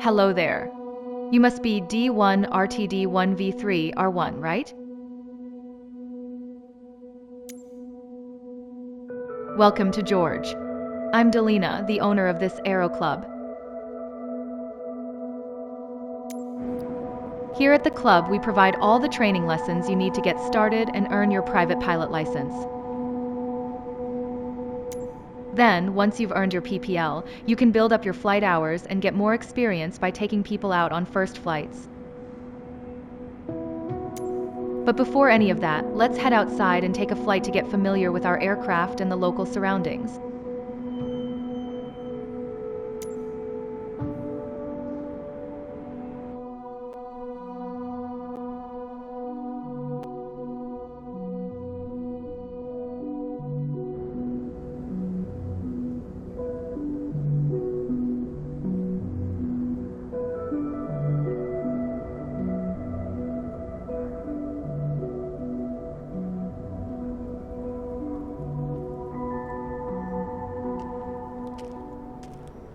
Hello there. You must be D1 RTD 1V3 R1, right? Welcome to George. I'm Delina, the owner of this aero club. Here at the club, we provide all the training lessons you need to get started and earn your private pilot license. Then, once you've earned your PPL, you can build up your flight hours and get more experience by taking people out on first flights. But before any of that, let's head outside and take a flight to get familiar with our aircraft and the local surroundings.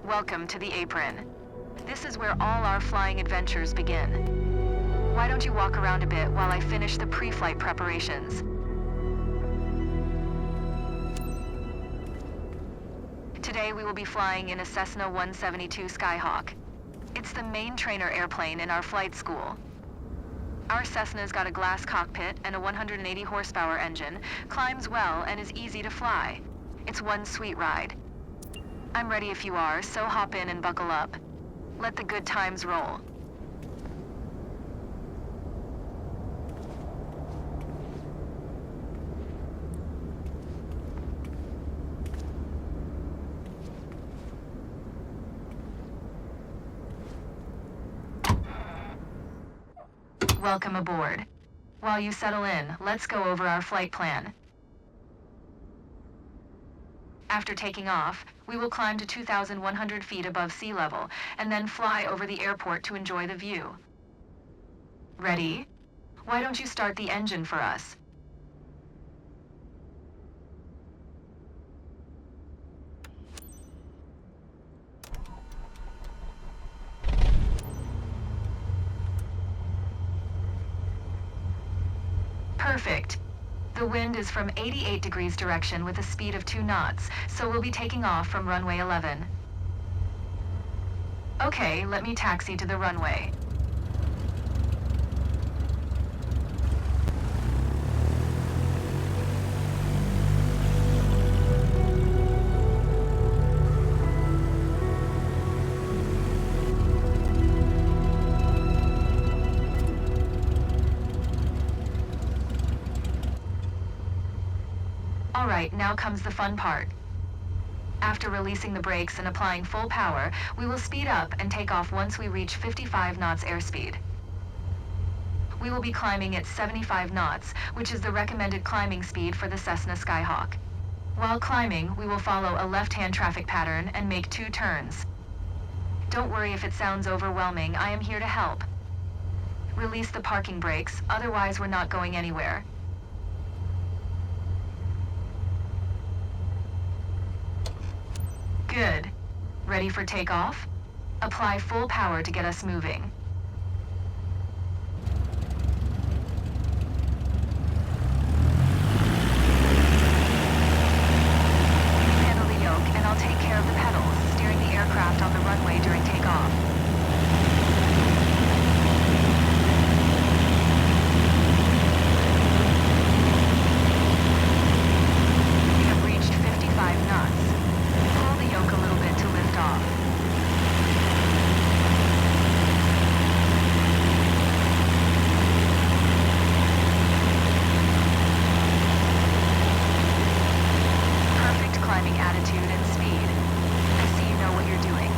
Welcome to the apron. This is where all our flying adventures begin. Why don't you walk around a bit while I finish the pre-flight preparations? Today we will be flying in a Cessna 172 Skyhawk. It's the main trainer airplane in our flight school. Our Cessna's got a glass cockpit and a 180 horsepower engine, climbs well, and is easy to fly. It's one sweet ride. I'm ready if you are, so hop in and buckle up. Let the good times roll. Welcome aboard. While you settle in, let's go over our flight plan. After taking off, we will climb to 2,100 feet above sea level, and then fly over the airport to enjoy the view. Ready? Why don't you start the engine for us? Perfect. The wind is from 88 degrees direction with a speed of 2 knots, so we'll be taking off from runway 11. Okay, let me taxi to the runway. Alright, now comes the fun part. After releasing the brakes and applying full power, we will speed up and take off once we reach 55 knots airspeed. We will be climbing at 75 knots, which is the recommended climbing speed for the Cessna Skyhawk. While climbing, we will follow a left-hand traffic pattern and make 2 turns. Don't worry if it sounds overwhelming, I am here to help. Release the parking brakes, otherwise we're not going anywhere. Good. Ready for takeoff? Apply full power to get us moving. Handle the yoke and I'll take care of the pedals, steering the aircraft on the runway during takeoff. We have reached 55 knots. Pull the yoke a little bit to lift off. Perfect climbing attitude and speed. I see you know what you're doing.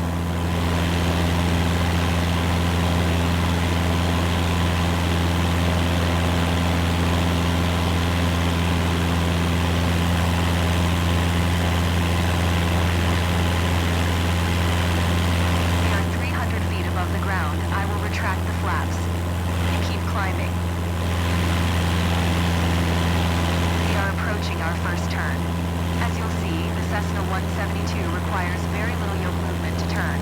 We are 300 feet above the ground. I will retract the flaps. You keep climbing. We are approaching our first turn. As you'll see, the Cessna 172 requires very little yoke movement to turn.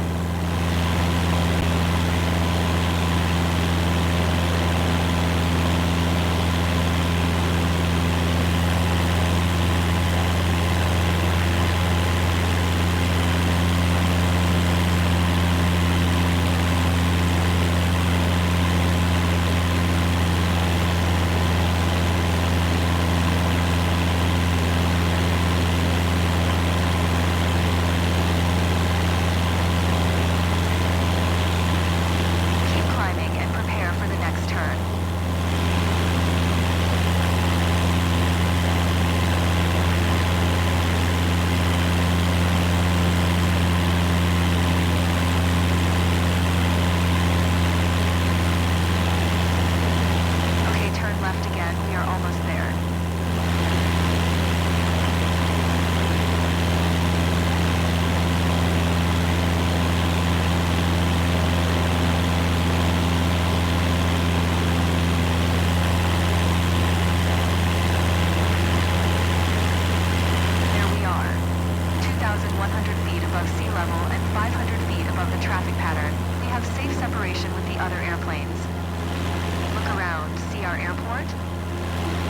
our airport?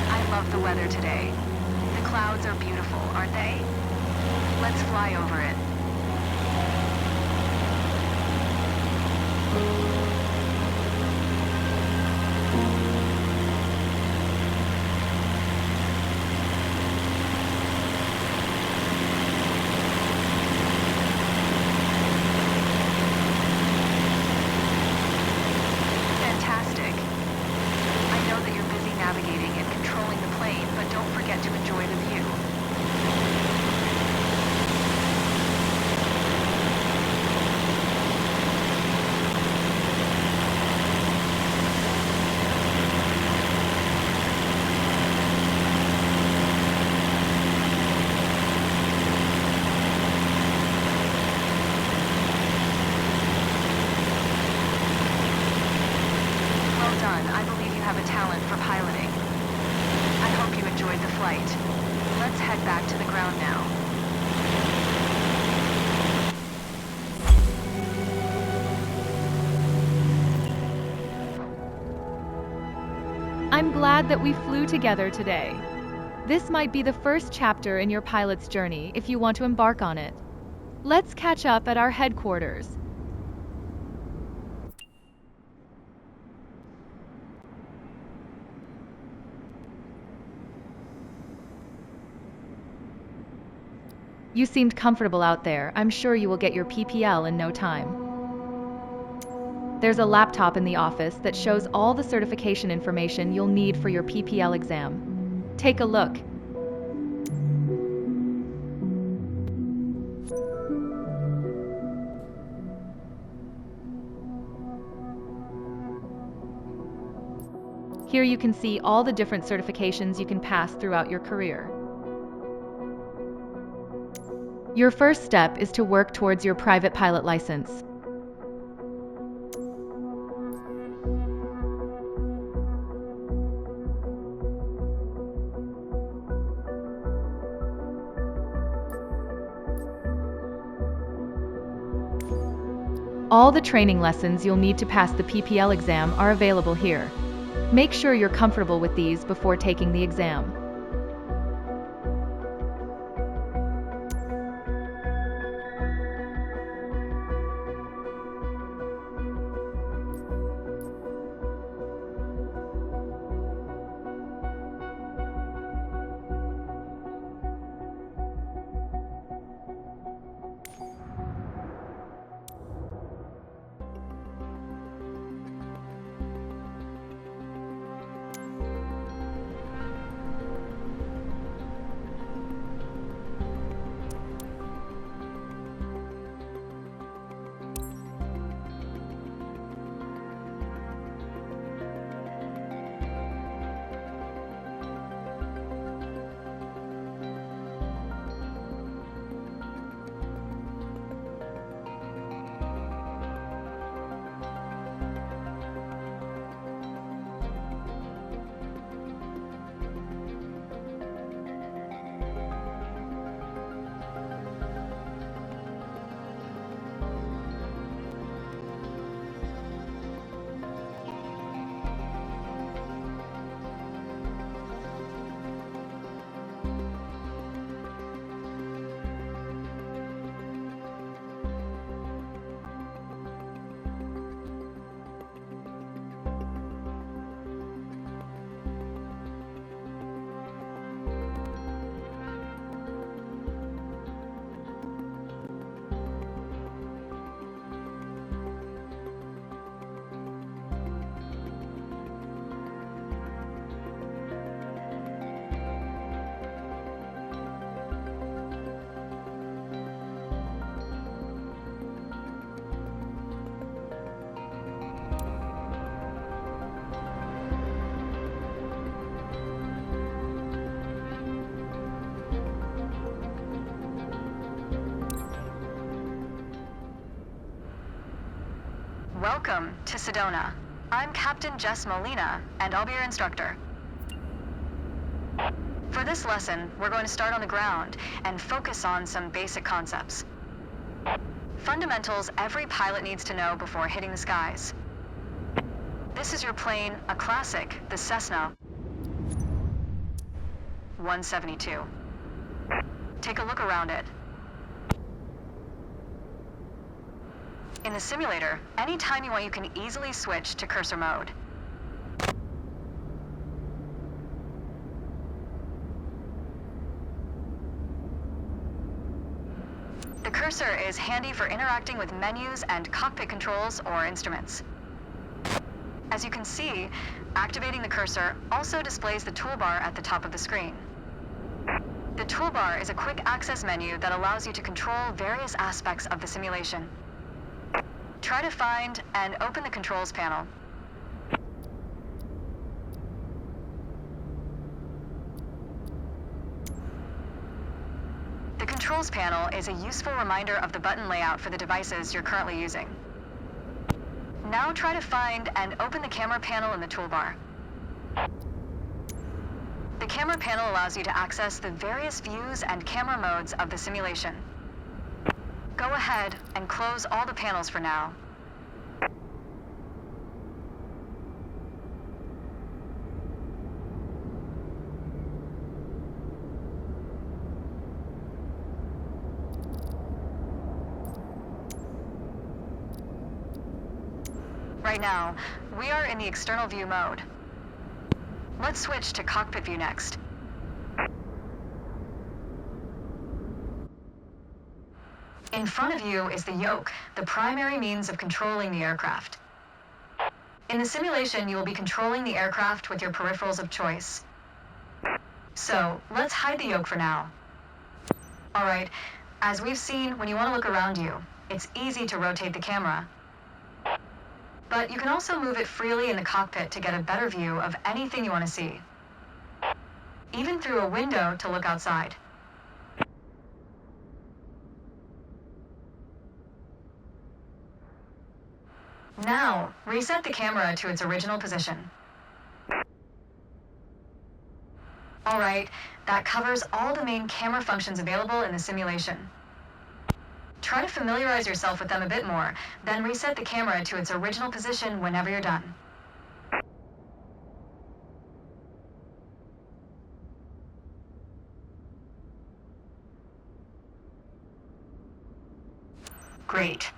I love the weather today. The clouds are beautiful, aren't they? Let's fly over it. Fantastic. I know that you're busy navigating and controlling the plane, but don't forget to enjoy the view. Well done. I believe you have a talent for piloting. I hope you enjoyed the flight. Let's head back to the ground now. I'm glad that we flew together today. This might be the first chapter in your pilot's journey if you want to embark on it. Let's catch up at our headquarters. You seemed comfortable out there. I'm sure you will get your PPL in no time. There's a laptop in the office that shows all the certification information you'll need for your PPL exam. Take a look. Here you can see all the different certifications you can pass throughout your career. Your first step is to work towards your private pilot license. All the training lessons you'll need to pass the PPL exam are available here. Make sure you're comfortable with these before taking the exam. Welcome to Sedona. I'm Captain Jess Molina, and I'll be your instructor. For this lesson, we're going to start on the ground and focus on some basic concepts. Fundamentals every pilot needs to know before hitting the skies. This is your plane, a classic, the Cessna 172. Take a look around it. In the simulator, anytime you want, you can easily switch to cursor mode. The cursor is handy for interacting with menus and cockpit controls or instruments. As you can see, activating the cursor also displays the toolbar at the top of the screen. The toolbar is a quick access menu that allows you to control various aspects of the simulation. Try to find and open the controls panel. The controls panel is a useful reminder of the button layout for the devices you're currently using. Now try to find and open the camera panel in the toolbar. The camera panel allows you to access the various views and camera modes of the simulation. Go ahead and close all the panels for now. Right now, we are in the external view mode. Let's switch to cockpit view next. In front of you is the yoke, the primary means of controlling the aircraft. In the simulation, you will be controlling the aircraft with your peripherals of choice. So, let's hide the yoke for now. Alright, as we've seen, when you want to look around you, it's easy to rotate the camera. But you can also move it freely in the cockpit to get a better view of anything you want to see. Even through a window to look outside. Now, reset the camera to its original position. Alright, that covers all the main camera functions available in the simulation. Try to familiarize yourself with them a bit more, then reset the camera to its original position whenever you're done. Great.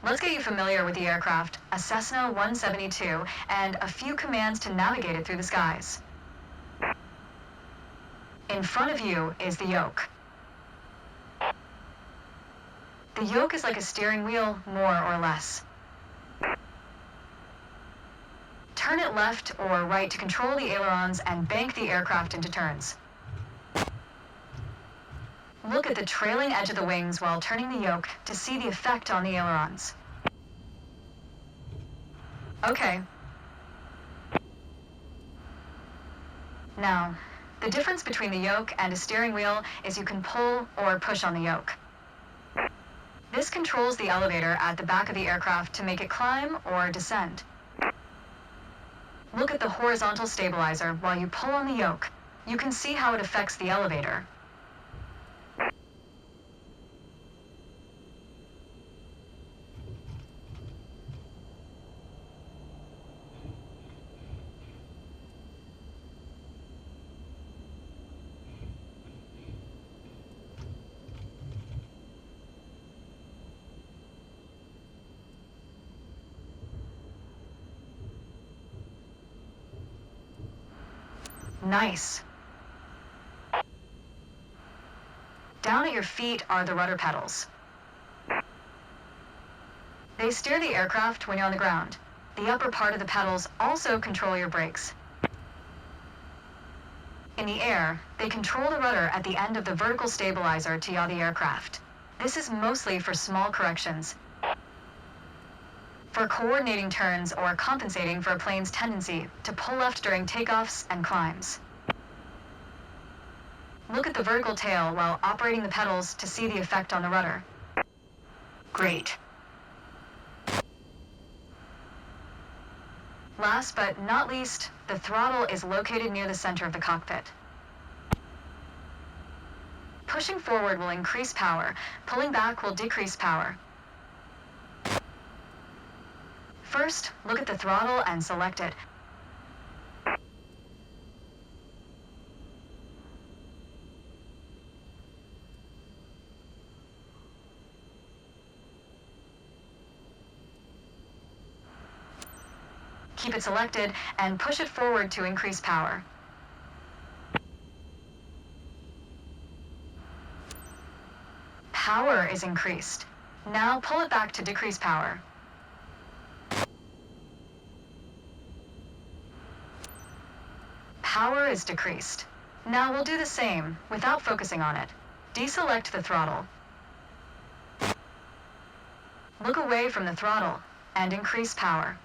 Let's get you familiar with the aircraft, a Cessna 172, and a few commands to navigate it through the skies. In front of you is the yoke. The yoke is like a steering wheel, more or less. Turn it left or right to control the ailerons and bank the aircraft into turns. Look at the trailing edge of the wings while turning the yoke to see the effect on the ailerons. Okay. Now, The difference between the yoke and a steering wheel is you can pull or push on the yoke. This controls the elevator at the back of the aircraft to make it climb or descend. Look at the horizontal stabilizer while you pull on the yoke. You can see how it affects the elevator. Nice. Down at your feet are the rudder pedals. They steer the aircraft when you're on the ground. The upper part of the pedals also control your brakes. In the air, they control the rudder at the end of the vertical stabilizer to yaw the aircraft. This is mostly for small corrections. For coordinating turns or compensating for a plane's tendency to pull left during takeoffs and climbs. Look at the vertical tail while operating the pedals to see the effect on the rudder. Great. Last but not least, the throttle is located near the center of the cockpit. Pushing forward will increase power, pulling back will decrease power. First, look at the throttle and select it. Keep it selected and push it forward to increase power. Power is increased. Now pull it back to decrease power. Power is decreased. Now we'll do the same without focusing on it. Deselect the throttle. Look away from the throttle and increase power.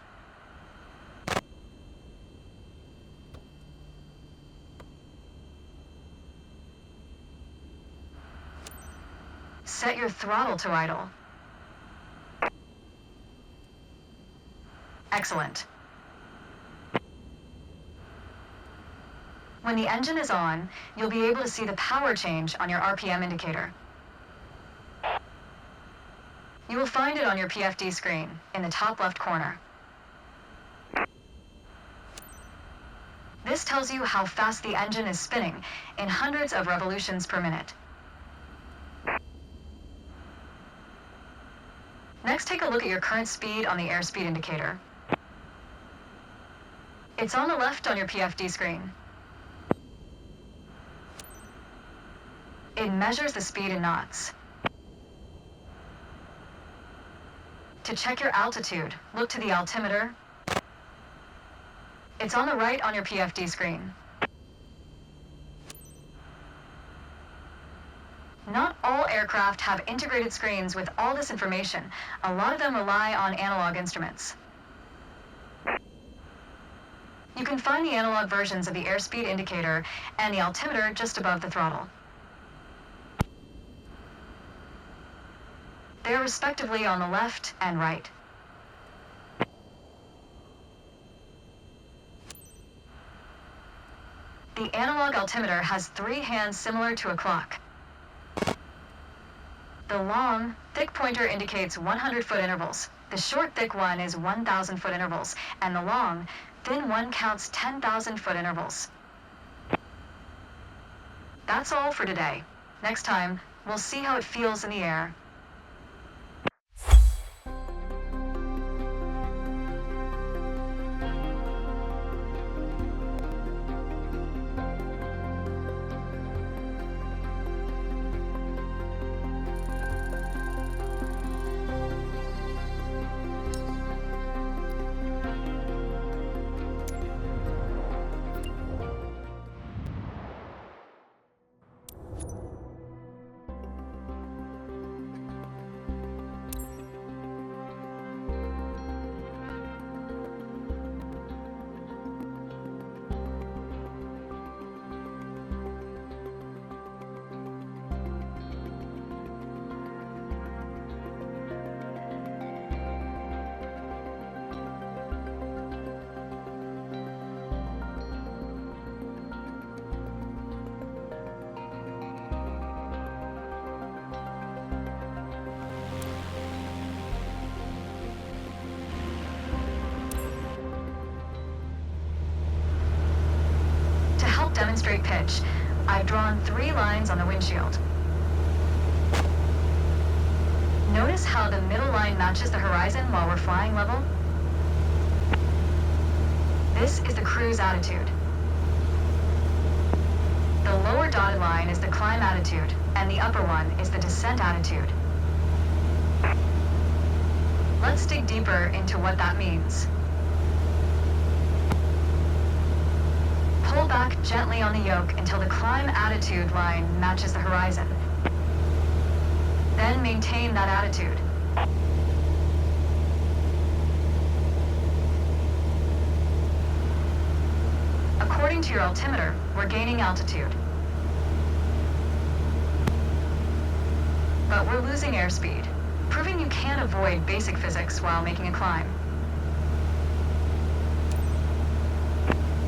Set your throttle to idle. Excellent. When the engine is on, you'll be able to see the power change on your RPM indicator. You will find it on your PFD screen in the top left corner. This tells you how fast the engine is spinning in hundreds of revolutions per minute. Next, take a look at your current speed on the airspeed indicator. It's on the left on your PFD screen. It measures the speed in knots. To check your altitude, look to the altimeter. It's on the right on your PFD screen. Not all aircraft have integrated screens with all this information. A lot of them rely on analog instruments. You can find the analog versions of the airspeed indicator and the altimeter just above the throttle. They are respectively on the left and right. The analog altimeter has 3 hands similar to a clock. The long, thick pointer indicates 100-foot intervals. The short, thick one is 1,000-foot intervals, and the long, thin one counts 10,000-foot intervals. That's all for today. Next time, we'll see how it feels in the air. help demonstrate pitch, I've drawn 3 lines on the windshield. Notice how the middle line matches the horizon while we're flying level? This is the cruise attitude. The lower dotted line is the climb attitude, and the upper one is the descent attitude. Let's dig deeper into what that means. Pull back gently on the yoke until the climb attitude line matches the horizon. Then maintain that attitude. According to your altimeter, we're gaining altitude. But we're losing airspeed, proving you can avoid basic physics while making a climb.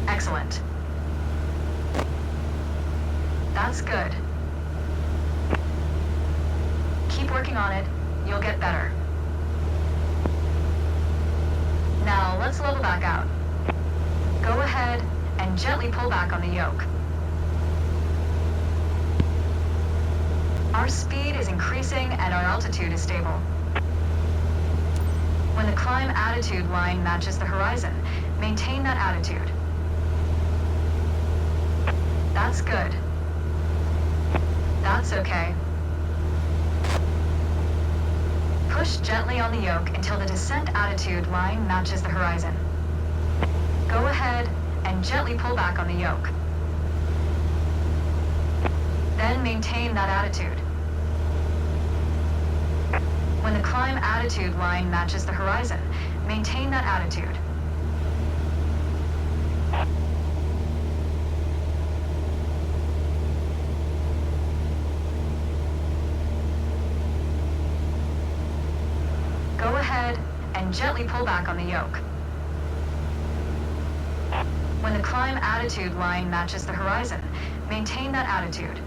Excellent. That's good. Keep working on it, you'll get better. Now let's level back out. Go ahead and gently pull back on the yoke. Our speed is increasing and our altitude is stable. When the climb attitude line matches the horizon, maintain that attitude. That's good. That's okay. Push gently on the yoke until the descent attitude line matches the horizon. Go ahead and gently pull back on the yoke. Then maintain that attitude. When the climb attitude line matches the horizon, maintain that attitude. Go ahead and gently pull back on the yoke. When the climb attitude line matches the horizon, maintain that attitude.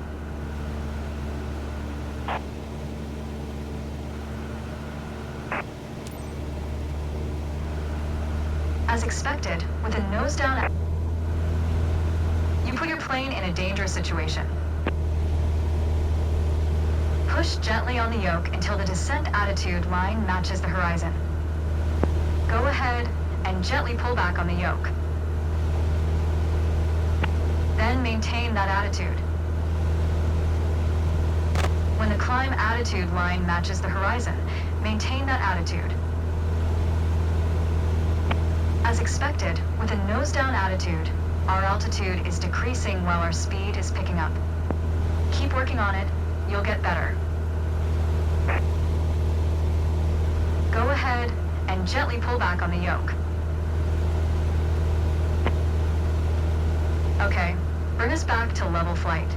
As expected, with a nose down, you put your plane in a dangerous situation. Push gently on the yoke until the descent attitude line matches the horizon. Go ahead and gently pull back on the yoke. Then maintain that attitude. When the climb attitude line matches the horizon, maintain that attitude. As expected, with a nose-down attitude, our altitude is decreasing while our speed is picking up. Keep working on it, you'll get better. Go ahead and gently pull back on the yoke. Okay, bring us back to level flight.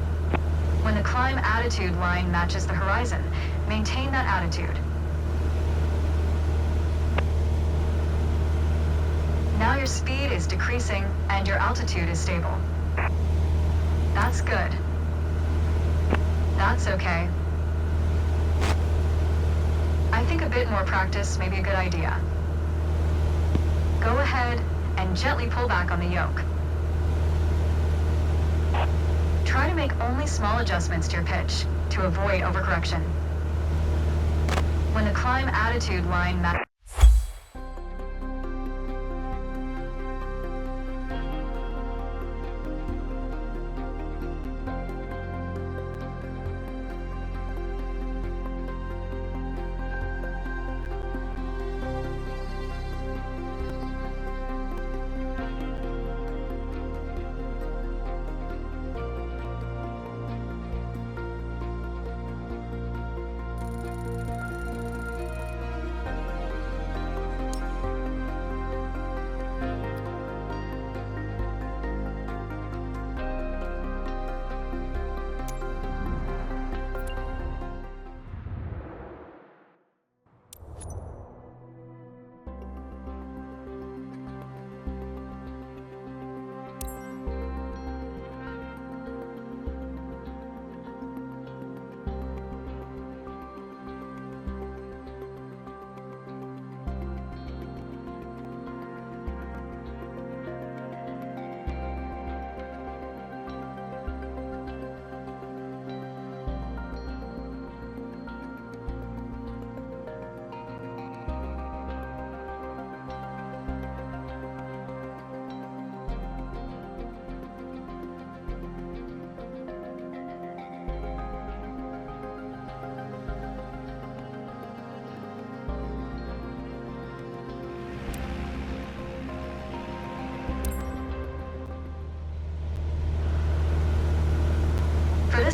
When the climb attitude line matches the horizon, maintain that attitude. Now your speed is decreasing and your altitude is stable. That's good. That's okay. I think a bit more practice may be a good idea. Go ahead and gently pull back on the yoke. Try to make only small adjustments to your pitch to avoid overcorrection. When the climb attitude line matches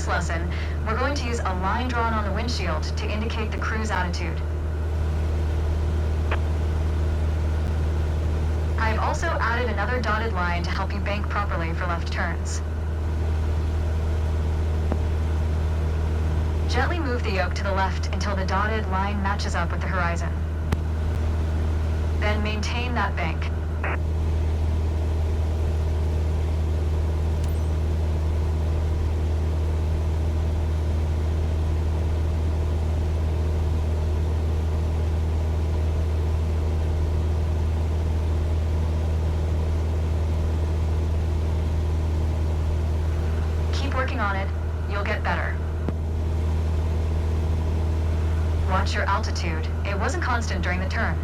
lesson, we're going to use a line drawn on the windshield to indicate the cruise attitude. I've also added another dotted line to help you bank properly for left turns. Gently move the yoke to the left until the dotted line matches up with the horizon. Then maintain that bank. Keep working on it. You'll get better. Watch your altitude. It wasn't constant during the turn.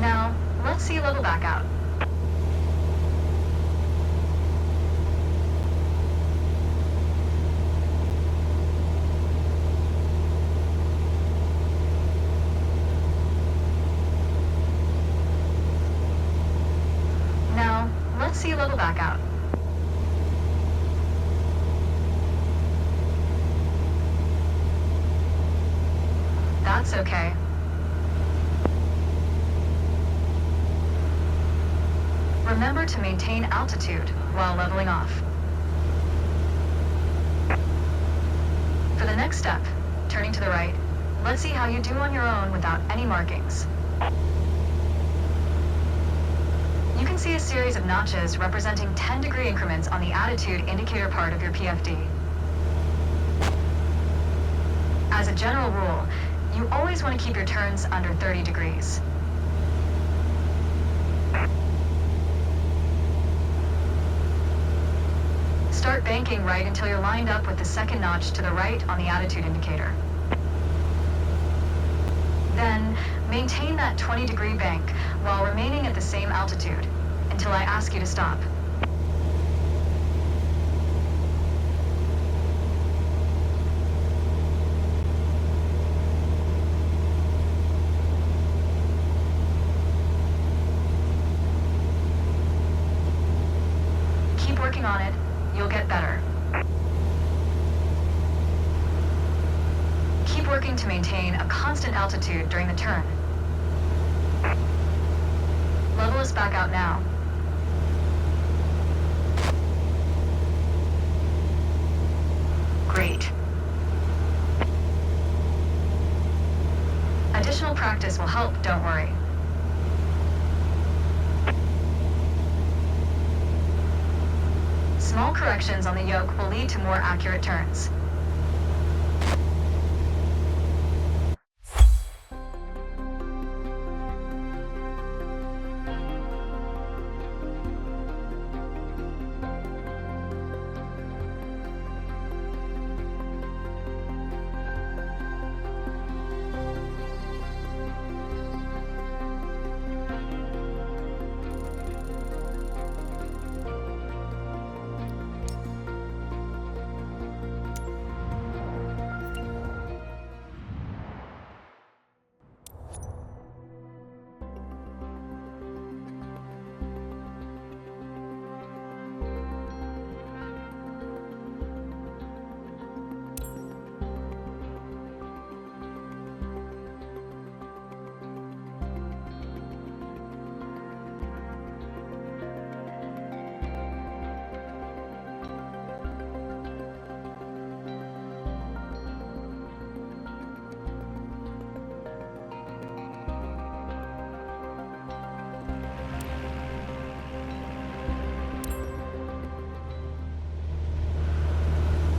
Now, let's see level back out. Now, let's see level back out. That's okay. Remember to maintain altitude while leveling off. For the next step, turning to the right, let's see how you do on your own without any markings. You can see a series of notches representing 10-degree increments on the attitude indicator part of your PFD. As a general rule, you always want to keep your turns under 30 degrees. Start banking right until you're lined up with the second notch to the right on the attitude indicator. Then, maintain that 20-degree bank while remaining at the same altitude until I ask you to stop. Keep working on it. You'll get better. Keep working to maintain a constant altitude during the turn. Level us back out now. Great. Additional practice will help, don't worry. Small corrections on the yoke will lead to more accurate turns.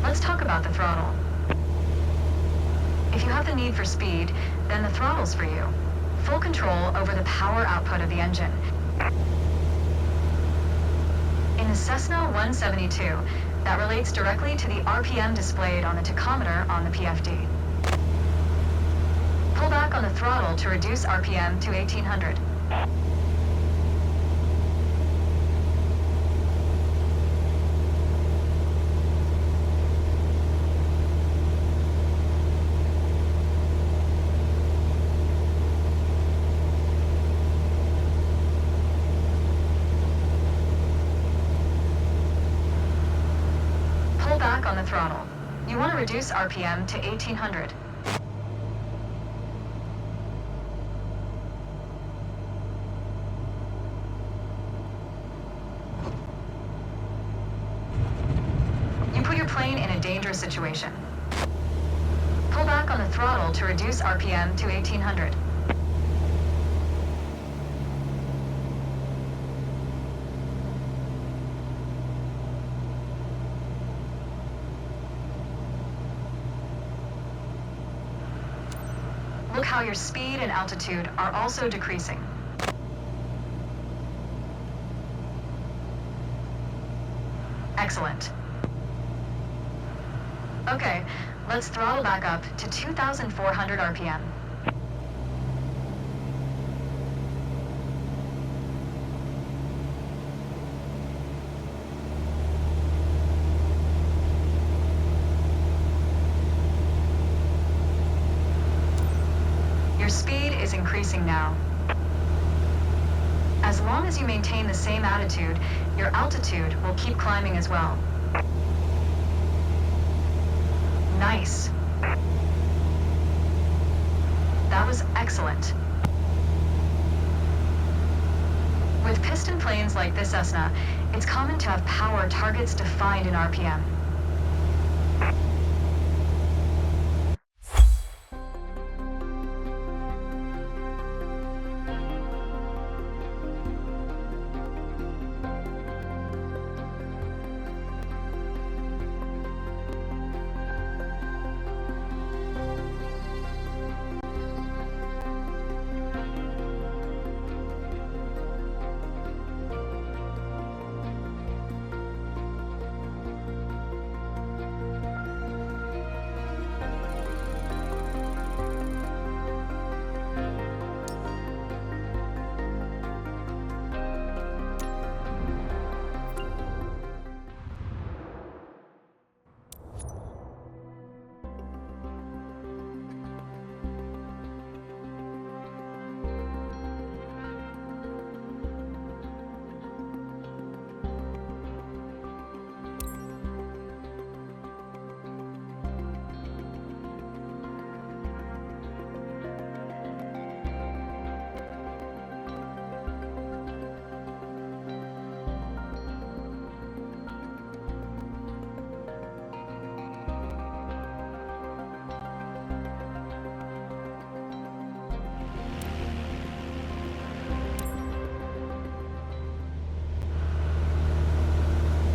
Let's talk about the throttle. If you have the need for speed, then the throttle's for you. Full control over the power output of the engine. In the Cessna 172, that relates directly to the RPM displayed on the tachometer on the PFD. Pull back on the throttle to reduce RPM to 1800. back on the throttle. You want to reduce RPM to 1800. You put your plane in a dangerous situation. Pull back on the throttle to reduce RPM to 1800. Look how your speed and altitude are also decreasing. Excellent. Okay, let's throttle back up to 2,400 RPM. Your speed is increasing now. As long as you maintain the same attitude, your altitude will keep climbing as well. Nice. That was excellent. With piston planes like this Cessna, it's common to have power targets defined in RPM.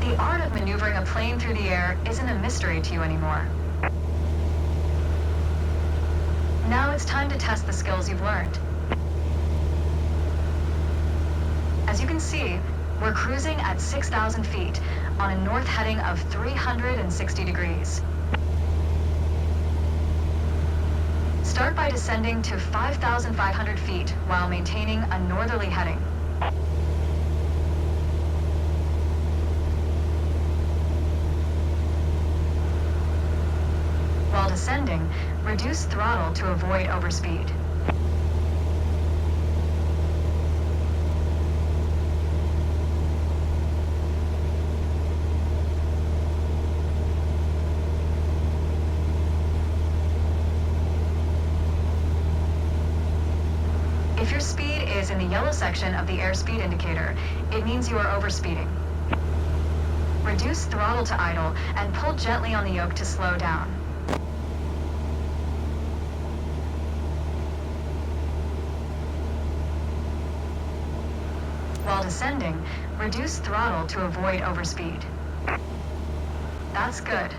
The art of maneuvering a plane through the air isn't a mystery to you anymore. Now it's time to test the skills you've learned. As you can see, we're cruising at 6,000 feet on a north heading of 360 degrees. Start by descending to 5,500 feet while maintaining a northerly heading. While descending, reduce throttle to avoid overspeed. If your speed is in the yellow section of the airspeed indicator, it means you are overspeeding. Reduce throttle to idle and pull gently on the yoke to slow down. While descending, reduce throttle to avoid overspeed. That's good.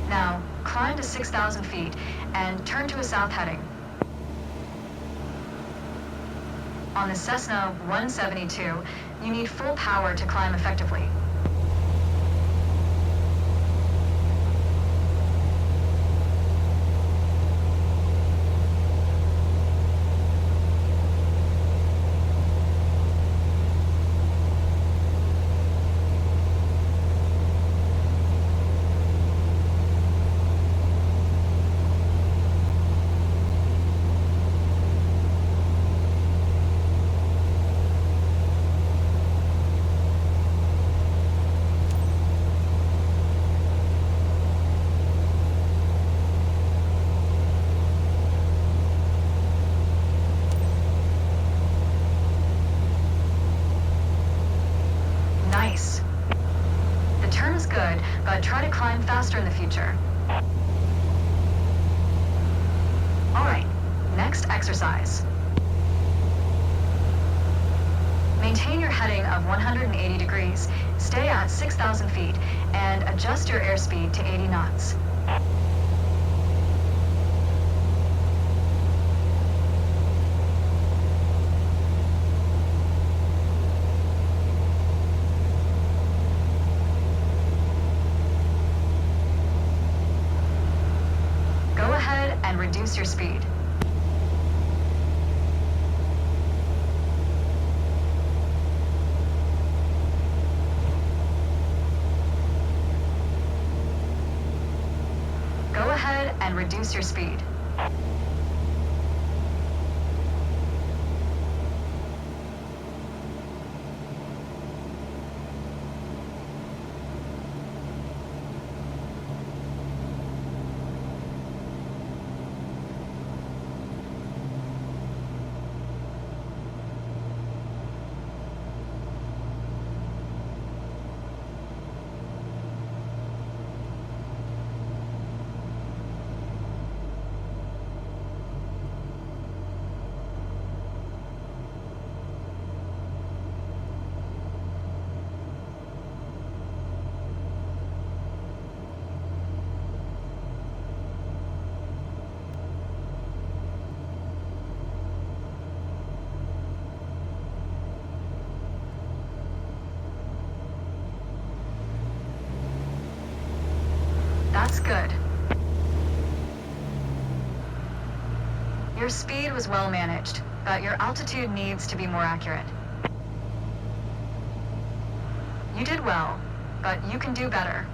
Now, climb to 6,000 feet and turn to a south heading. On the Cessna 172, you need full power to climb effectively. but try to climb faster in the future. Alright, next exercise. Maintain your heading of 180 degrees, stay at 6,000 feet, and adjust your airspeed to 80 knots. Go ahead and reduce your speed. Go ahead and reduce your speed. That's good. Your speed was well managed, but your altitude needs to be more accurate. You did well, but you can do better.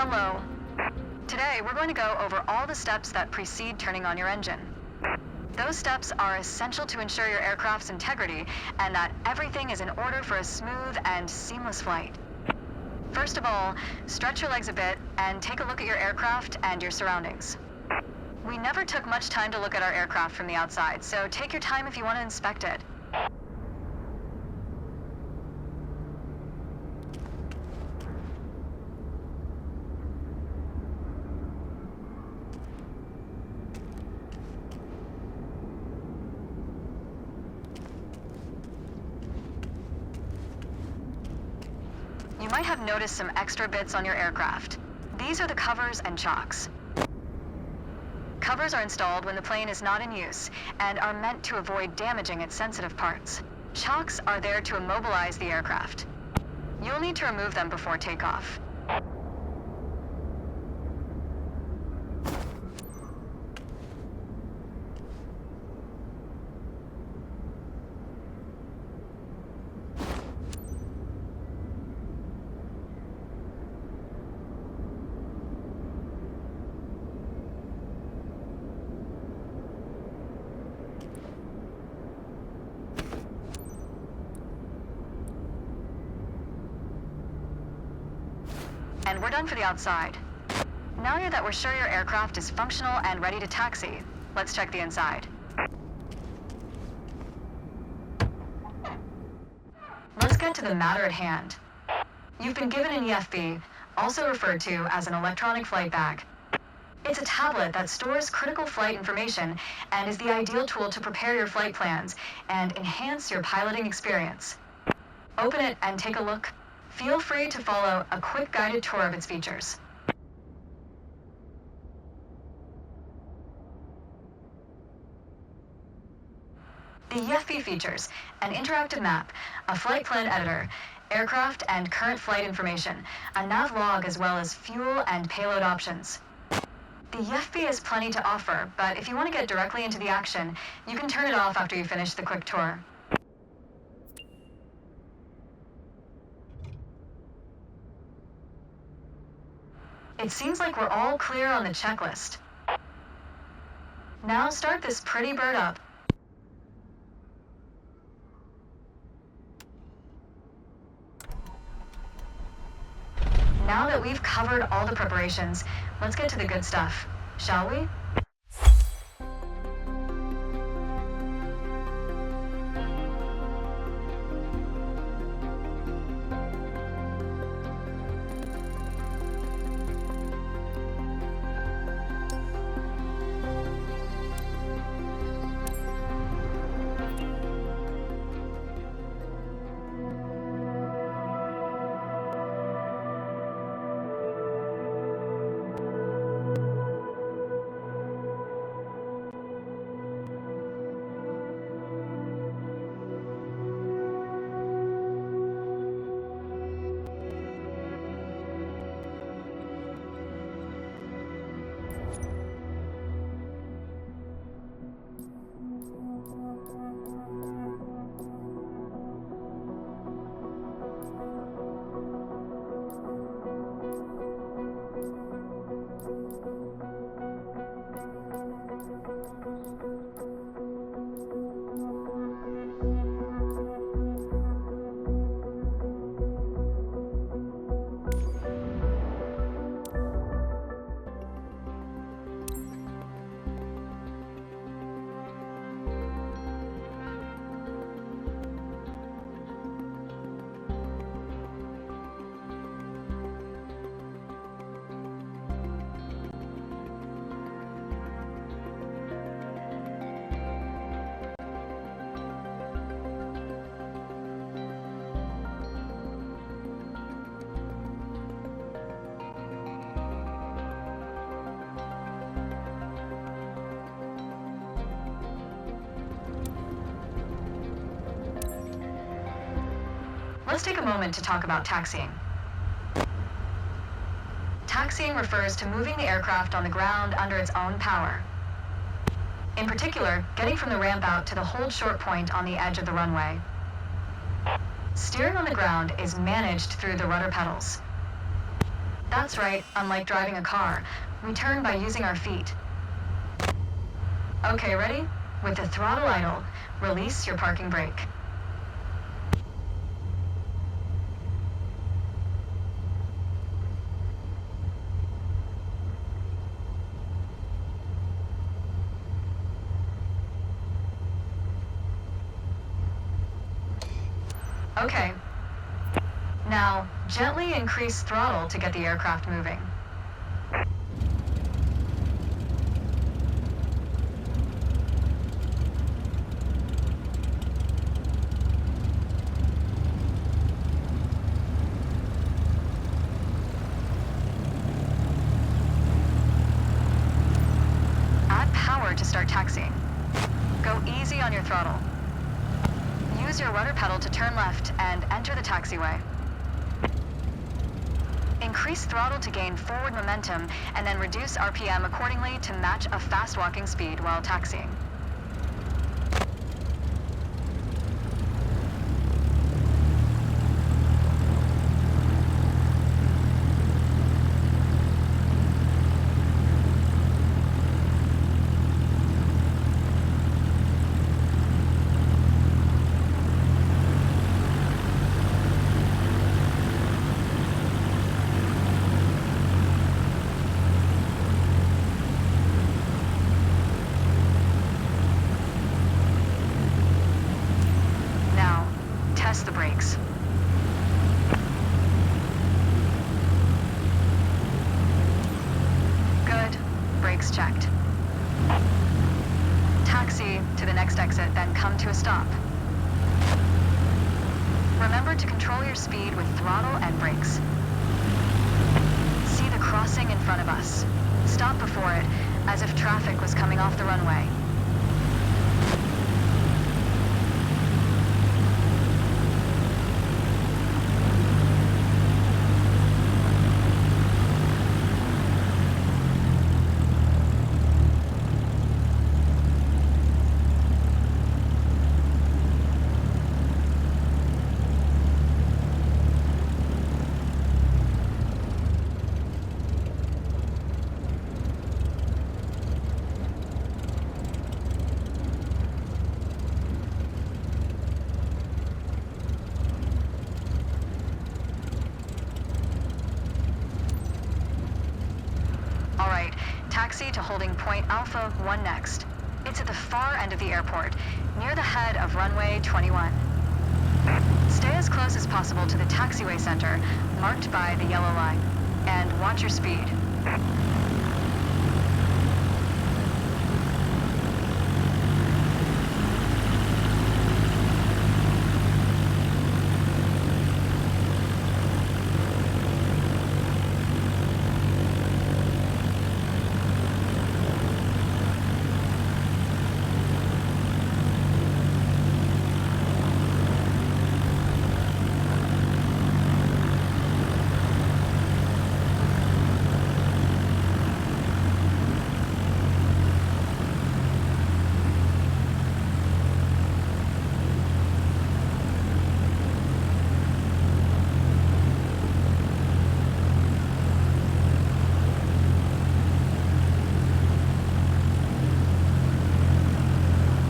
Hello. Today, we're going to go over all the steps that precede turning on your engine. Those steps are essential to ensure your aircraft's integrity and that everything is in order for a smooth and seamless flight. First of all, stretch your legs a bit and take a look at your aircraft and your surroundings. We never took much time to look at our aircraft from the outside, so take your time if you want to inspect it. You might have noticed some extra bits on your aircraft. These are the covers and chocks. Covers are installed when the plane is not in use and are meant to avoid damaging its sensitive parts. Chocks are there to immobilize the aircraft. You'll need to remove them before takeoff. and we're done for the outside. Now that we're sure your aircraft is functional and ready to taxi, let's check the inside. Let's get to the matter at hand. You've been given an EFB, also referred to as an electronic flight bag. It's a tablet that stores critical flight information and is the ideal tool to prepare your flight plans and enhance your piloting experience. Open it and take a look. Feel free to follow a quick guided tour of its features. The EFB features an interactive map, a flight plan editor, aircraft and current flight information, a nav log as well as fuel and payload options. The EFB has plenty to offer, but if you want to get directly into the action, you can turn it off after you finish the quick tour. It seems like we're all clear on the checklist. Now start this pretty bird up. Now that we've covered all the preparations, let's get to the good stuff, shall we? Let's take a moment to talk about taxiing. Taxiing refers to moving the aircraft on the ground under its own power. In particular, getting from the ramp out to the hold short point on the edge of the runway. Steering on the ground is managed through the rudder pedals. That's right, unlike driving a car, we turn by using our feet. Okay, ready? With the throttle idle, release your parking brake. Okay. Now, gently increase throttle to get the aircraft moving. Add power to start taxiing. Go easy on your throttle. Use your rudder pedal to turn left and enter the taxiway. Increase throttle to gain forward momentum and then reduce RPM accordingly to match a fast walking speed while taxiing. exit, then come to a stop. Remember to control your speed with throttle and brakes. See the crossing in front of us. Stop before it, as if traffic was coming off the runway. All right, taxi to holding point Alpha 1 next. It's at the far end of the airport, near the head of runway 21. Stay as close as possible to the taxiway center, marked by the yellow line, and watch your speed.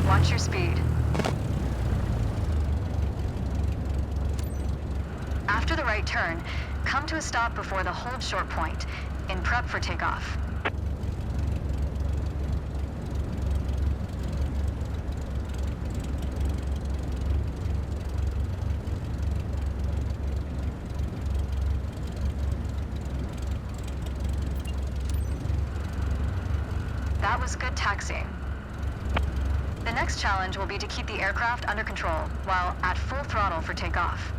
Watch your speed. After the right turn, come to a stop before the hold short point, in prep for takeoff. That was good taxiing. The next challenge will be to keep the aircraft under control while at full throttle for takeoff.